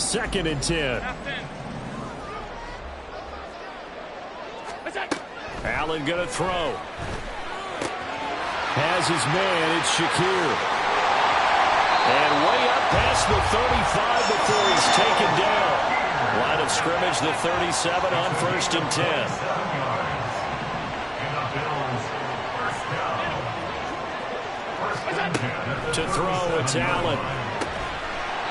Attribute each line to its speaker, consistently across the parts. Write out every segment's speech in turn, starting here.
Speaker 1: 2nd and 10. Allen going to throw. Has his man. It's Shakir. And way up past the 35 before he's taken down. Line of scrimmage, the 37 on 1st and 10. To throw, it's Allen.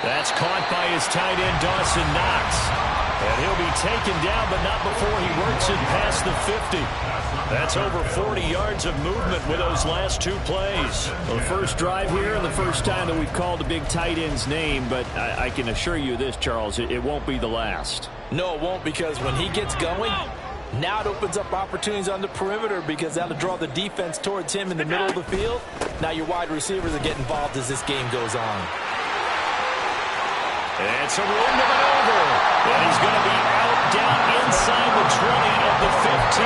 Speaker 1: That's caught by his tight end, Dawson Knox. And he'll be taken down, but not before he works it past the 50. That's over 40 yards of movement with those last 2 plays.
Speaker 2: Well, the first drive here and the first time that we've called a big tight end's name, but I can assure you this, Charles, it won't be the last.
Speaker 3: No, it won't, because when he gets going, now it opens up opportunities on the perimeter because that'll draw the defense towards him in the middle of the field. Now your wide receivers will get involved as this game goes on.
Speaker 1: And it's a room to maneuver. And he's going to be out down inside the 20 at the 15.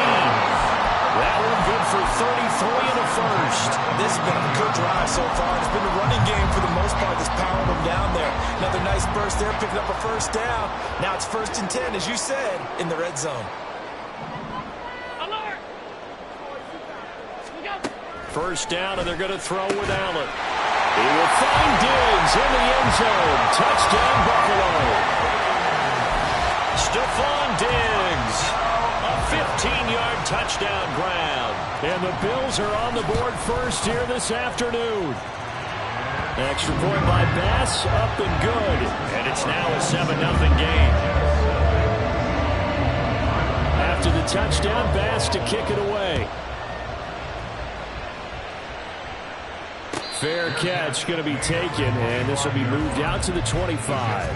Speaker 1: That one good for 33 and a first.
Speaker 3: This has been a good drive so far. It's been a running game for the most part that's powering them down there. Another nice burst there, picking up a first down. Now it's 1st and 10, as you said, in the red zone.
Speaker 1: First down, and they're going to throw with Allen. He will find Diggs in the end zone. Touchdown, Buffalo. Stephon Diggs. A 15-yard touchdown grab. And the Bills are on the board first here this afternoon. Extra point by Bass, up and good. And it's now a 7-0 game. After the touchdown, Bass to kick it away. Fair catch going to be taken, and this will be moved out to the 25.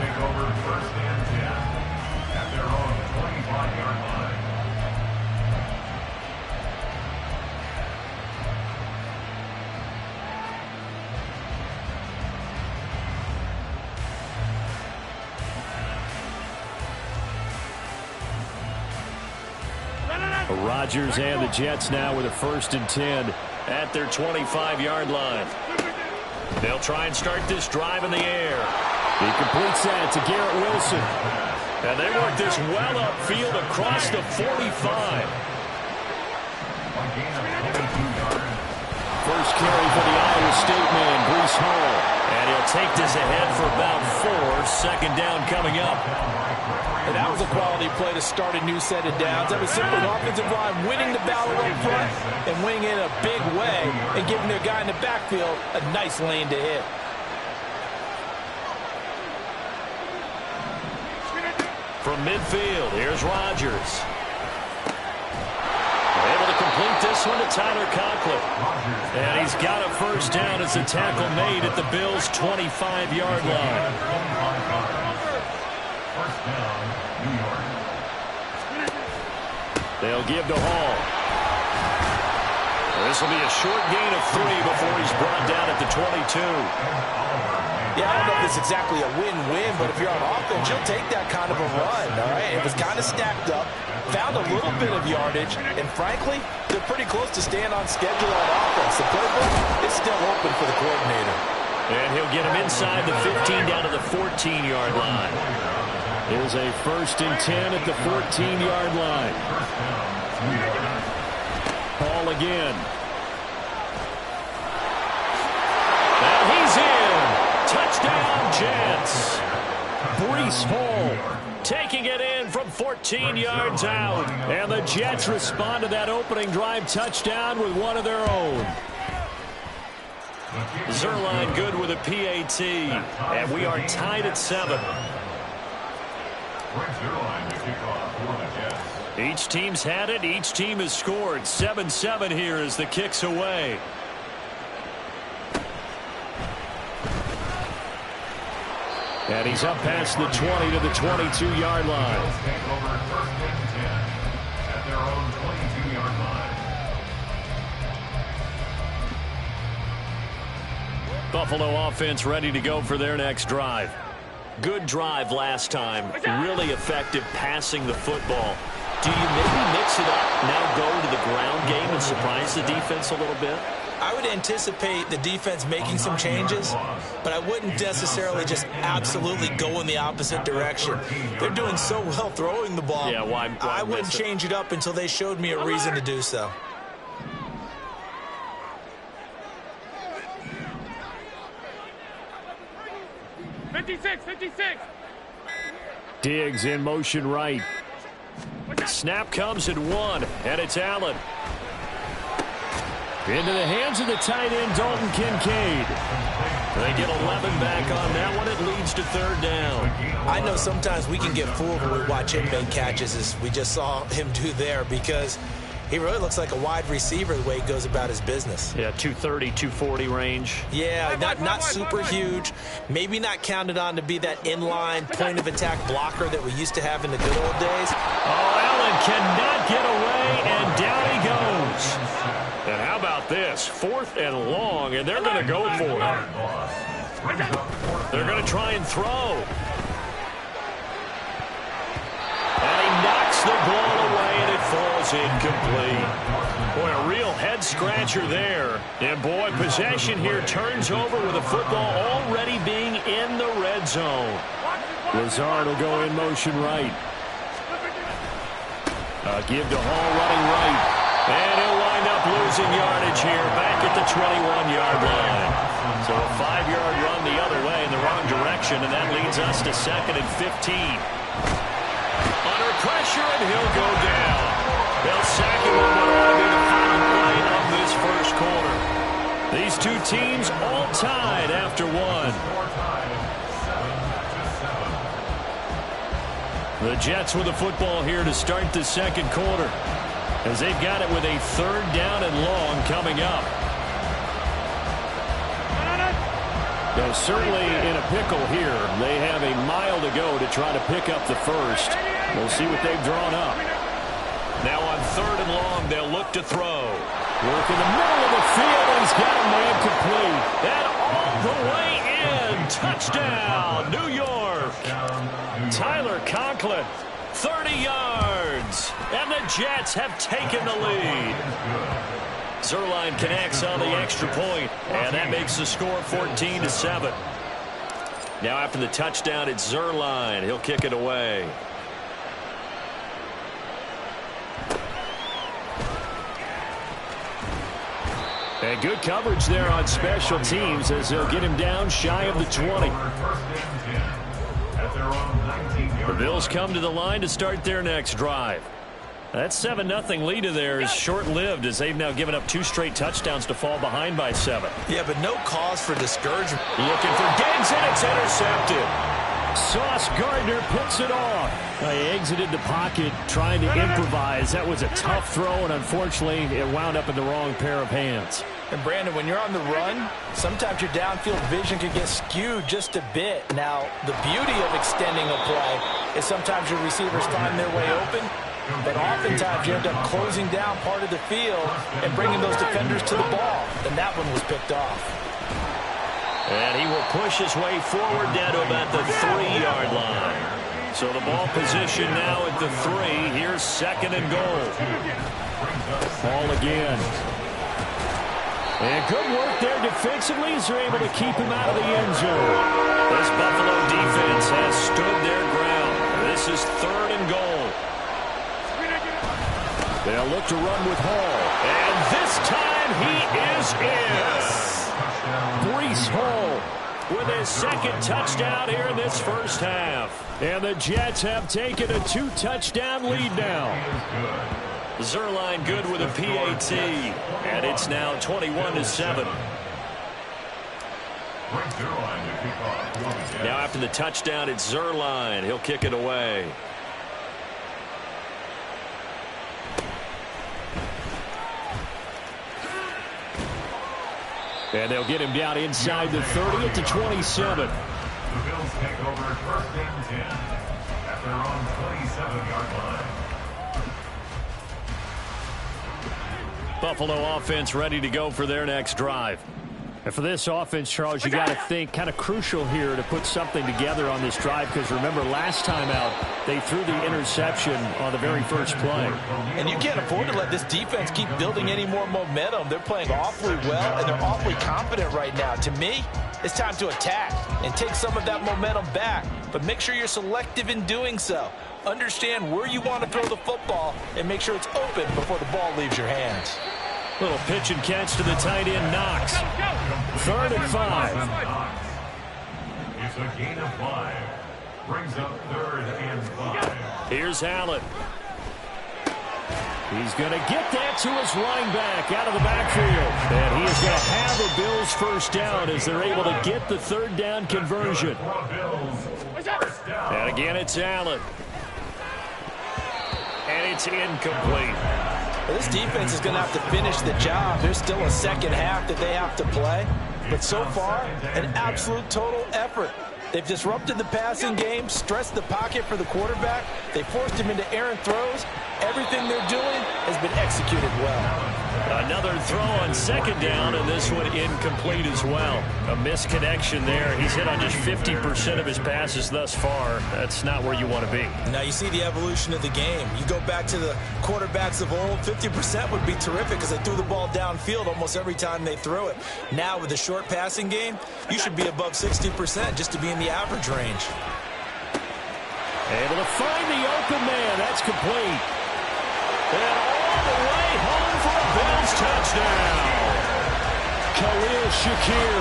Speaker 1: Rodgers and the Jets now with a 1st and 10 at their 25-yard line. They'll try and start this drive in the air.
Speaker 2: He completes that to Garrett Wilson.
Speaker 1: And they work this well upfield across the 45.
Speaker 2: First carry for the Iowa State man, Breece Hall.
Speaker 1: And he'll take this ahead for about 4. 2nd down coming up.
Speaker 3: And that was a quality play to start a new set of downs. That was simply an offensive line winning the battle up front and winning it in a big way and giving their guy in the backfield a nice lane to hit.
Speaker 1: From midfield, here's Rodgers. Able to complete this one to Tyler Conklin. And he's got a first down as the tackle made at the Bills' 25-yard line. They'll give to Hall. This will be a short gain of 3 before he's brought down at the 22.
Speaker 3: Yeah, I don't know if it's exactly a win-win, but if you're on offense, you'll take that kind of a run, all right? It was kind of stacked up, found a little bit of yardage, and frankly, they're pretty close to staying on schedule on offense. The playbook is still open for the coordinator.
Speaker 1: And he'll get him inside the 15 down to the 14-yard line.
Speaker 2: Here's a 1st and 10 at the 14-yard line.
Speaker 1: Hall again. And he's in. Touchdown, Jets. Breece Hall taking it in from 14 yards out. And the Jets respond to that opening drive touchdown with one of their own. Zuerlein good with a PAT. And we are tied at 7. Each team's had it. Each team has scored. 7-7 here as the kick's away. And he's up past the 20 to the 22-yard line. Buffalo offense ready to go for their next drive. Good drive last time. Really effective passing the football. Do you maybe mix it up, now go to the ground game and surprise the defense a little bit?
Speaker 3: I would anticipate the defense making some changes, but I wouldn't necessarily just absolutely go in the opposite direction. They're doing so well throwing the ball.
Speaker 2: Yeah, why
Speaker 3: I wouldn't change it up until they showed me a reason to do so.
Speaker 1: Diggs in motion right. Snap comes at 1, and it's Allen. Into the hands of the tight end, Dalton Kincaid. They get 11 back on that one. It leads to 3rd down.
Speaker 3: I know sometimes we can get fooled when we watch him make catches, as we just saw him do there, because he really looks like a wide receiver the way he goes about his business.
Speaker 2: Yeah, 230, 240 range.
Speaker 3: Yeah, not super huge. Maybe not counted on to be that inline point-of-attack blocker that we used to have in the good old days.
Speaker 1: Oh, Allen cannot get away, and down he goes. And how about this? 4th and long, and they're going to go for it. They're going to try and throw. And he knocks the ball away, and it falls incomplete. Boy, a real head-scratcher there. And, boy, possession here turns over with the football already being in the red zone. Lazard will go in motion right. Give to Hall running right. And he'll wind up losing yardage here back at the 21-yard line. So a 5-yard run the other way in the wrong direction, and that leads us to 2nd and 15. Under pressure, and he'll go down. They'll sack him on what ought to be the final play of this first quarter. These two teams all tied after 1. The Jets with the football here to start the second quarter, as they've got it with a 3rd down and long coming up. They're certainly in a pickle here. They have a mile to go to try to pick up the first. We'll see what they've drawn up. Now on 3rd and long, they'll look to throw. Work in the middle of the field, and he's got a man complete. And all the way in. Touchdown, New York. Tyler Conklin. 30 yards, and the Jets have taken the lead. Zuerlein connects on the extra point, and that makes the score 14-7. Now after the touchdown, it's Zuerlein. He'll kick it away. And good coverage there on special teams as they'll get him down shy of the 20. The Bills come to the line to start their next drive. That 7-0 lead of theirs short-lived, as they've now given up 2 straight touchdowns to fall behind by 7.
Speaker 3: Yeah, but no cause for discouragement.
Speaker 1: Looking for Diggs, and it's intercepted. Sauce Gardner picks it off. He exited the pocket trying to improvise. That was a tough throw, and unfortunately, it wound up in the wrong pair of hands.
Speaker 3: And, Brandon, when you're on the run, sometimes your downfield vision can get skewed just a bit. Now, the beauty of extending a play is sometimes your receivers find their way open, but oftentimes you end up closing down part of the field and bringing those defenders to the ball. And that one was picked off.
Speaker 1: And he will push his way forward down to about the 3-yard line. So the ball position now at the 3. Here's 2nd and goal. Ball again. And good work there defensively as they're able to keep him out of the end zone. This Buffalo defense has stood their ground. This is 3rd and goal. They'll look to run with Hall. And this time he is in. Breece Hall with his 2nd touchdown here in this first half. And the Jets have taken a 2-touchdown lead now. Zuerlein good with a PAT. And it's now 21-7. Now after the touchdown, it's Zuerlein. He'll kick it away. And they'll get him down inside the 30 at the 27.
Speaker 4: The Bills take over 1st and 10 at their own 27-yard line.
Speaker 1: Buffalo offense ready to go for their next drive.
Speaker 2: And for this offense, Charles, you got to think kind of crucial here to put something together on this drive, because remember last time out they threw the interception on the very first play.
Speaker 3: And you can't afford to let this defense keep building any more momentum. They're playing awfully well, and they're awfully confident right now. To me, it's time to attack and take some of that momentum back, but make sure you're selective in doing so. Understand where you want to throw the football and make sure it's open before the ball leaves your hands.
Speaker 2: Little pitch and catch to the tight end, Knox. 3rd and 5.
Speaker 4: It's a gain of 5. Brings up 3rd and 5.
Speaker 2: Here's Allen. He's going to get that to his running back out of the backfield. And he is going to have a Bills first down as they're able to get the 3rd down conversion. And again, it's Allen. And it's incomplete.
Speaker 3: Well, this defense is going to have to finish the job. There's still a second half that they have to play. But so far, an absolute total effort. They've disrupted the passing game, stressed the pocket for the quarterback. They forced him into errant throws. Everything they're doing has been executed well.
Speaker 2: Another throw on 2nd down, and this one incomplete as well. A misconnection there. He's hit on just 50% of his passes thus far. That's not where you want to be.
Speaker 3: Now you see the evolution of the game. You go back to the quarterbacks of old, 50% would be terrific because they threw the ball downfield almost every time they threw it. Now with the short passing game, you should be above 60% just to be in the average range.
Speaker 2: Able to find the open man. That's complete. And all the way home for a Bills touchdown. Khalil Shakir,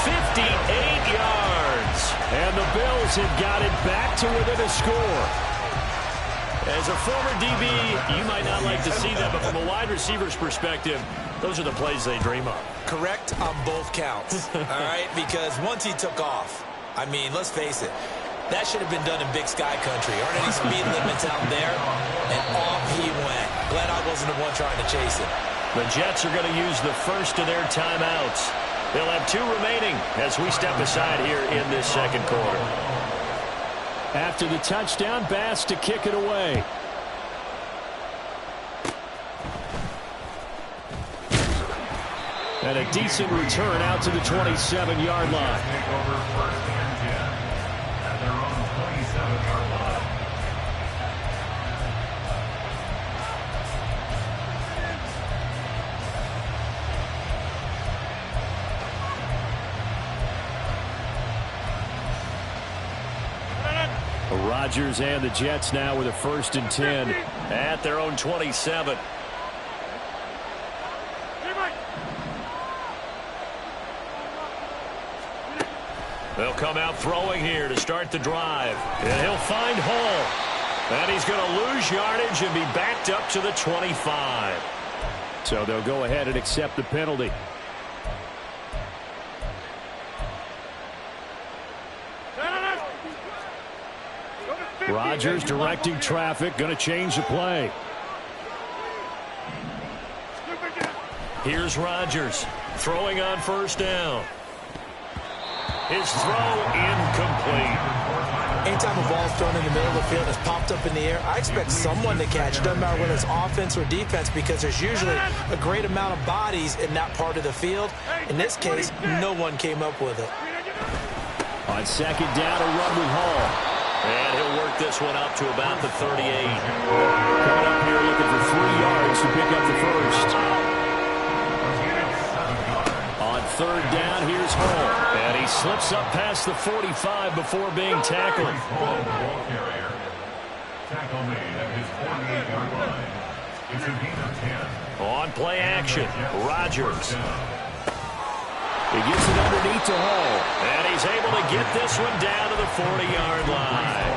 Speaker 2: 58 yards. And the Bills have got it back to within a score. As a former DB, you might not like to see that, but from a wide receiver's perspective, those are the plays they dream of.
Speaker 3: Correct on both counts, all right? Because once he took off, I mean, let's face it, that should have been done in Big Sky country. Aren't any speed limits out there? And off he went. Glad I wasn't the one trying to chase it.
Speaker 2: The Jets are going to use the first of their timeouts. They'll have 2 remaining as we step aside here in this 2nd quarter. After the touchdown, Bass to kick it away. And a decent return out to the 27-yard line.
Speaker 4: Take over 1st and 10 at their own 27-yard line.
Speaker 2: Rodgers and the Jets now with a 1st and 10 at their own 27. They'll come out throwing here to start the drive. And he'll find Hall. And he's going to lose yardage and be backed up to the 25. So they'll go ahead and accept the penalty. Rodgers directing traffic, going to change the play. Here's Rodgers throwing on 1st down. His throw incomplete.
Speaker 3: Anytime a ball's thrown in the middle of the field, it's popped up in the air, I expect someone to catch. Doesn't matter whether it's offense or defense, because there's usually a great amount of bodies in that part of the field. In this case, no one came up with it.
Speaker 2: On 2nd down, a run with Hall. And he'll work this one up to about the 38. Coming up here looking for 3 yards to pick up the first. On 3rd down, here's Hall. And he slips up past the 45 before being tackled.
Speaker 4: Tackle made at his 48-yard line. It's a gain of 10.
Speaker 2: On play action, Rodgers. He gets it underneath to Hall. And he's able to get this one down to the 40-yard line.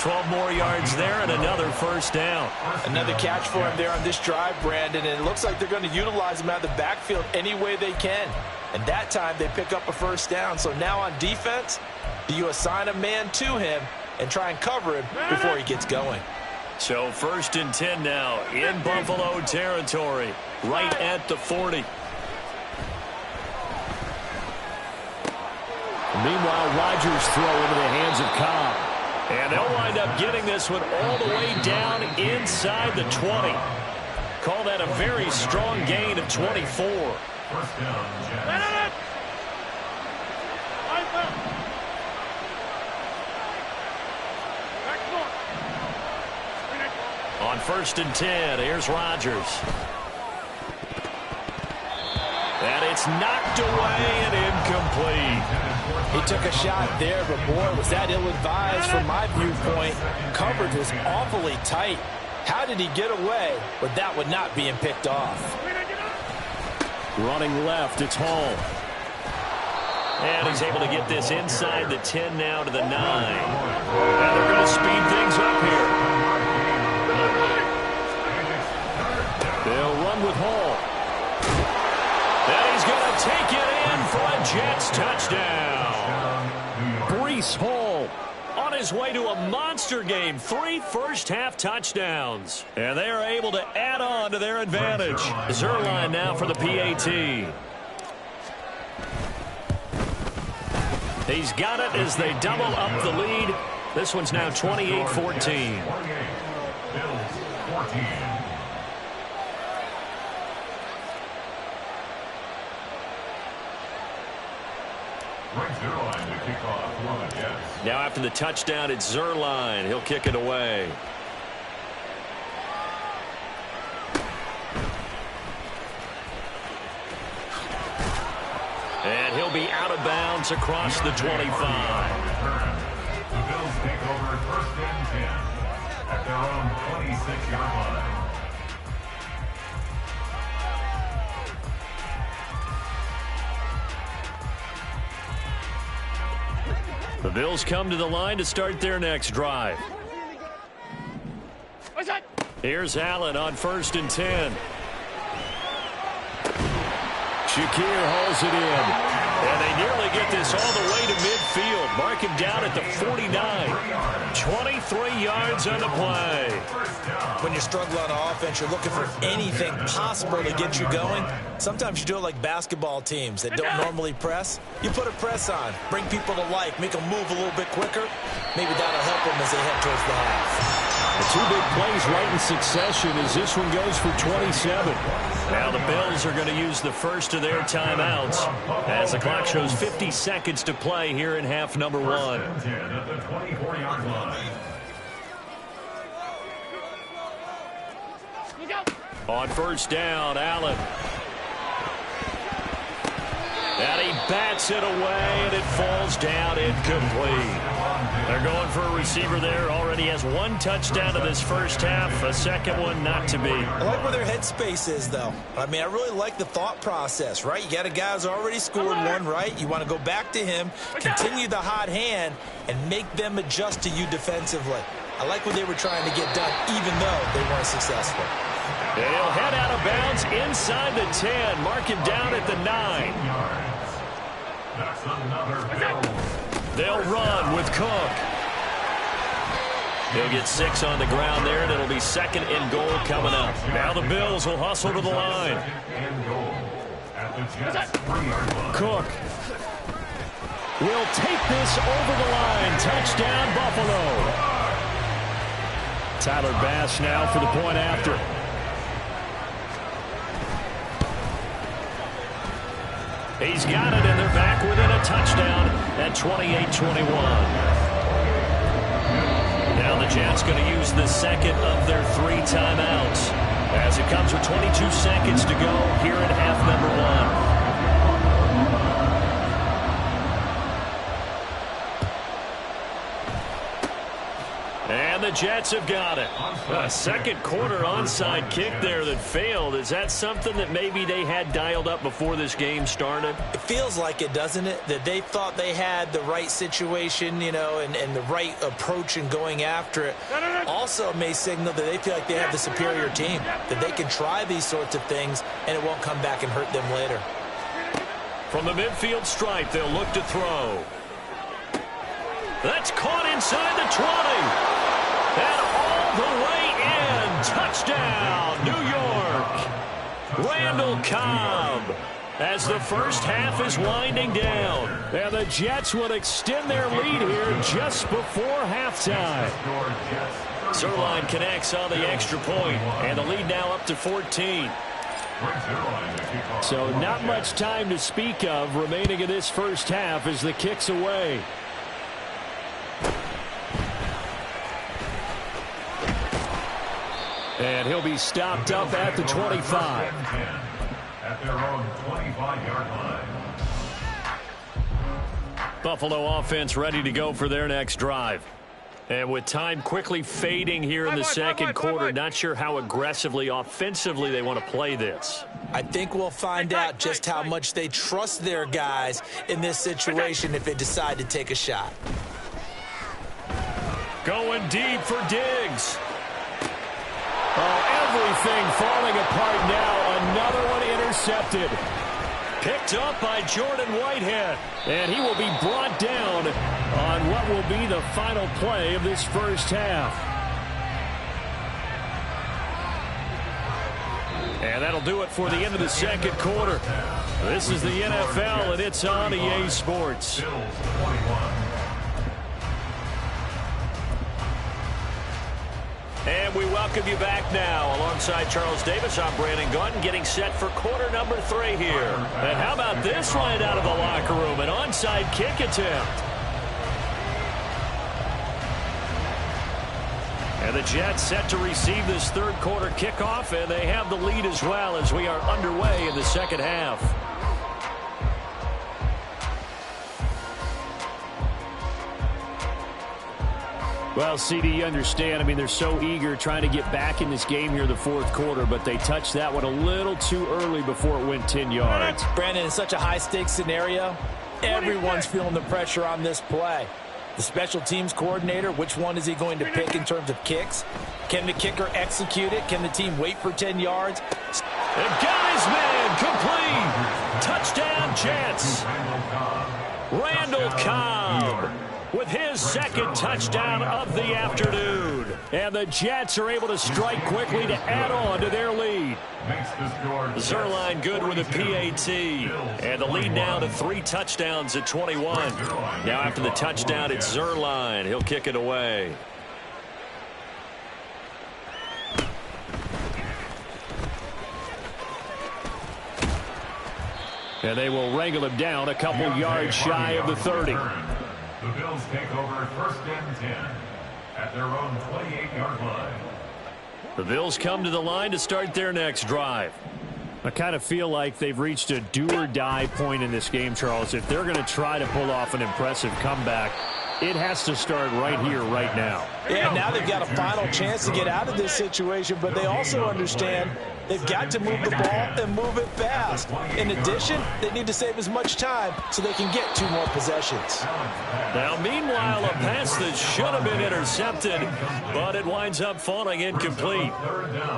Speaker 2: 12 more yards there and another 1st down.
Speaker 3: Another catch for him there on this drive, Brandon, and it looks like they're going to utilize him out of the backfield any way they can. And that time they pick up a 1st down. So now on defense, do you assign a man to him and try and cover him before he gets going?
Speaker 2: So 1st and 10 now in Buffalo territory, right at the 40. Meanwhile, Rodgers throw into the hands of Cobb. And they'll wind up getting this one all the way down inside the 20. Call that a very strong gain of 24.
Speaker 4: First down, Jets.
Speaker 1: On 1st and 10, here's Rodgers. And it's knocked away and incomplete.
Speaker 3: He took a shot there, but boy, was that ill-advised from my viewpoint. Coverage was awfully tight. How did he get away with that one not being picked off?
Speaker 1: Running left, it's Hall. And he's able to get this inside the 10 now to the 9. And they're going to speed things up here. They'll run with Hall. And he's going to take it in for a Jets touchdown. Breece Hall on his way to a monster game. 3 first-half touchdowns. And they are able to add on to their advantage. Zuerlein now for the PAT. He's got it as they double up the lead. This one's now 28-14.
Speaker 4: 48. Bills 14. Greg Zuerlein to kick off for the Jets.
Speaker 1: Now after the touchdown, it's Zuerlein. He'll kick it away. And he'll be out of bounds across the 25.
Speaker 4: The Bills take over 1st and 10 at their own 26-yard line.
Speaker 1: The Bills come to the line to start their next drive. Here's Allen on 1st and 10. Shakir hauls it in. And they nearly get this all the way to midfield. Mark him down at the 49. 23 yards on the play.
Speaker 3: When you struggle on offense, you're looking for anything possible to get you going. Sometimes you do it like basketball teams that don't normally press. You put a press on, bring people to life, make them move a little bit quicker. Maybe that'll help them as they head towards the half.
Speaker 1: The 2 big plays right in succession as this one goes for 27. Now the Bills are going to use the first of their timeouts as the clock shows 50 seconds to play here in half number 1.
Speaker 4: At the 24-yard line.
Speaker 1: On 1st down, Allen. And he bats it away, and it falls down incomplete. They're going for a receiver there. Already has 1 touchdown in this first half. A second one not to be.
Speaker 3: I like where their headspace is, though. I mean, I really like the thought process, right? You got a guy who's already scored 1, right? You want to go back to him, continue the hot hand, and make them adjust to you defensively. I like what they were trying to get done, even though they weren't successful.
Speaker 1: And he'll head out of bounds inside the 10. Mark him down at the 9.
Speaker 4: That's another Bill.
Speaker 1: They'll run with Cook. He'll get 6 on the ground there, and it'll be 2nd and goal coming up. Now the Bills will hustle to the line.
Speaker 4: And goal at the Jets' 3-yard line.
Speaker 1: Cook will take this over the line. Touchdown, Buffalo. Tyler Bass now for the point after. He's got it, and they're back within a touchdown at 28-21. Now the Jets going to use the 2nd of their 3 timeouts as it comes with 22 seconds to go here in half number 1. And the Jets have got it. A second quarter onside kick there that failed. Is that something that maybe they had dialed up before this game started?
Speaker 3: It feels like it, doesn't it? That they thought they had the right situation, you know, and the right approach in going after it. Also may signal that they feel like they have the superior team, that they can try these sorts of things and it won't come back and hurt them later.
Speaker 1: From the midfield stripe, they'll look to throw. That's caught inside the 20. And all the way in. Touchdown, New York. Randall Cobb. As the first half is winding down. And the Jets will extend their lead here just before halftime. Zuerlein connects on the extra point. And the lead now up to 14. So not much time to speak of remaining in this first half as the kick's away. And he'll be stopped up at the 25.
Speaker 4: At their own 25-yard line.
Speaker 1: Buffalo offense ready to go for their next drive. And with time quickly fading here in the second quarter, not sure how aggressively, offensively they want to play this.
Speaker 3: I think we'll find out just how much they trust their guys in this situation if they decide to take a shot.
Speaker 1: Going deep for Diggs. Oh, everything falling apart now. Another one intercepted. Picked up by Jordan Whitehead. And he will be brought down on what will be the final play of this first half. And that'll do it for the end of the second quarter. This is the NFL, and it's on EA Sports. And we welcome you back now. Alongside Charles Davis, I'm Brandon Gaudin, getting set for quarter number 3 here. And how about this right out of the locker room? An onside kick attempt. And the Jets set to receive this third quarter kickoff, and they have the lead as well as we are underway in the second half. Well, CD, you understand. I mean, they're so eager trying to get back in this game here in the fourth quarter, but they touched that one a little too early before it went 10 yards.
Speaker 3: Brandon, in such a high-stakes scenario, everyone's feeling the pressure on this play. The special teams coordinator, which one is he going to pick in terms of kicks? Can the kicker execute it? Can the team wait for 10 yards?
Speaker 1: And got his man complete. Touchdown, Jets. Randall Cobb with his second touchdown of the afternoon. And the Jets are able to strike quickly to add on to their lead. Zuerlein good with a PAT. And the lead now to 3 touchdowns at 21. Now after the touchdown, it's Zuerlein. He'll kick it away. And they will wrangle him down a couple yards shy of the 30.
Speaker 4: The Bills take over first and 10 at their own 28-yard line.
Speaker 1: The Bills come to the line to start their next drive. I kind of feel like they've reached a do-or-die point in this game, Charles. If they're going to try to pull off an impressive comeback, it has to start right here, right now.
Speaker 3: Yeah, now they've got a final chance to get out of this situation, but they also understand they've got to move the ball and move it fast. In addition, they need to save as much time so they can get 2 more possessions.
Speaker 1: Now, meanwhile, a pass that should have been intercepted, but it winds up falling incomplete.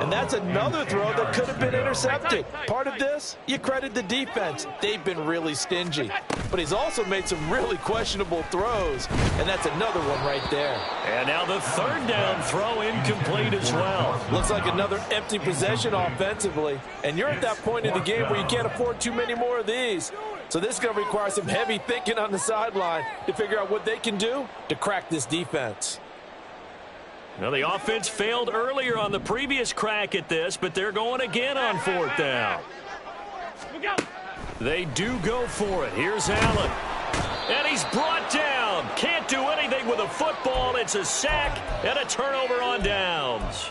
Speaker 3: And that's another throw that could have been intercepted. Part of this, you credit the defense. They've been really stingy. But he's also made some really questionable throws, and that's another one right there.
Speaker 1: And now the third down throw incomplete as well.
Speaker 3: Looks like another empty possession offensively. And you're at that point in the game where you can't afford too many more of these. So this is going to require some heavy thinking on the sideline to figure out what they can do to crack this defense.
Speaker 1: Now the offense failed earlier on the previous crack at this, but they're going again on 4th down. They do go for it. Here's Allen. And he's brought down. Can't do anything with a football. It's a sack and a turnover on downs.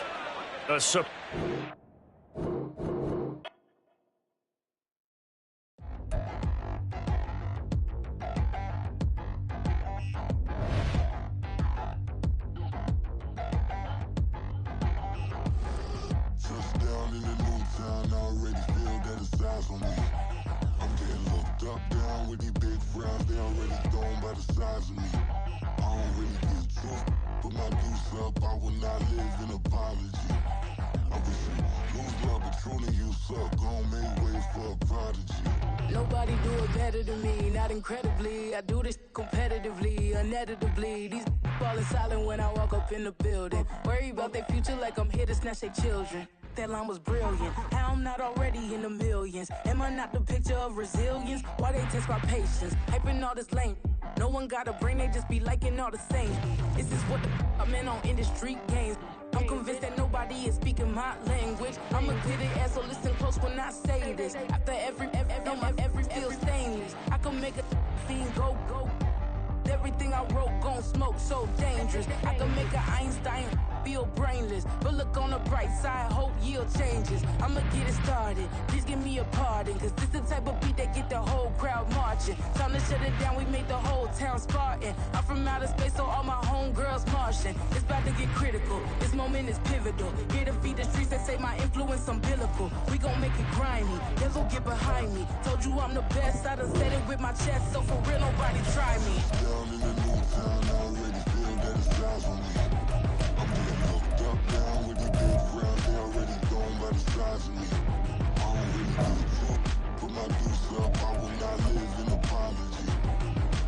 Speaker 5: Touchdown in the new town. I already feel that it's eyes on me. I'm getting looked up, down with these big frowns. They already thrown by the size of me. I don't really get truth, but my goose up. I will not live in apology. I wish you lose love, but truly you suck. Gon' make way for a prodigy.
Speaker 6: Nobody do it better than me, not incredibly. I do this competitively, uneditably. These falling silent when I walk up in the building. Worry about their future like I'm here to snatch their children. That line was brilliant. How I'm not already in the millions? Am I not the picture of resilience? Why they test my patience? Hyping all this lame. No one got a brain, they just be liking all the same. This is what the I'm in on industry games. I'm convinced that nobody is speaking my language. I'm a good ass, so listen close when I say this. After every feel stainless. I can make a fiend go. Everything I wrote gon' smoke, so dangerous. I can make an Einstein feel brainless. But look on the bright side, hope yield changes. I'ma get it started, please give me a pardon. Cause this the type of beat that get the whole crowd marching. Time to shut it down, we made the whole town Spartan. I'm from outer space, so all my homegirls Martian. It's about to get critical, this moment is pivotal. Here to feed the streets that say my influence umbilical. We gon' make it grimy, devil get behind me. Told you I'm the best, I done said it with my chest. So for real, nobody try me.
Speaker 5: Down in the new town, I already feel that it's eyes on me. I'm getting looked up, down with the big round, they already gone by the size of me. I don't really give a fuck, put my deuce up, I will not live in apology.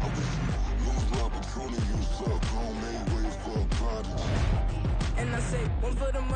Speaker 5: I wish you lose the opportunity, you suck, homemade way for a prodigy.
Speaker 6: And I say, one for the money.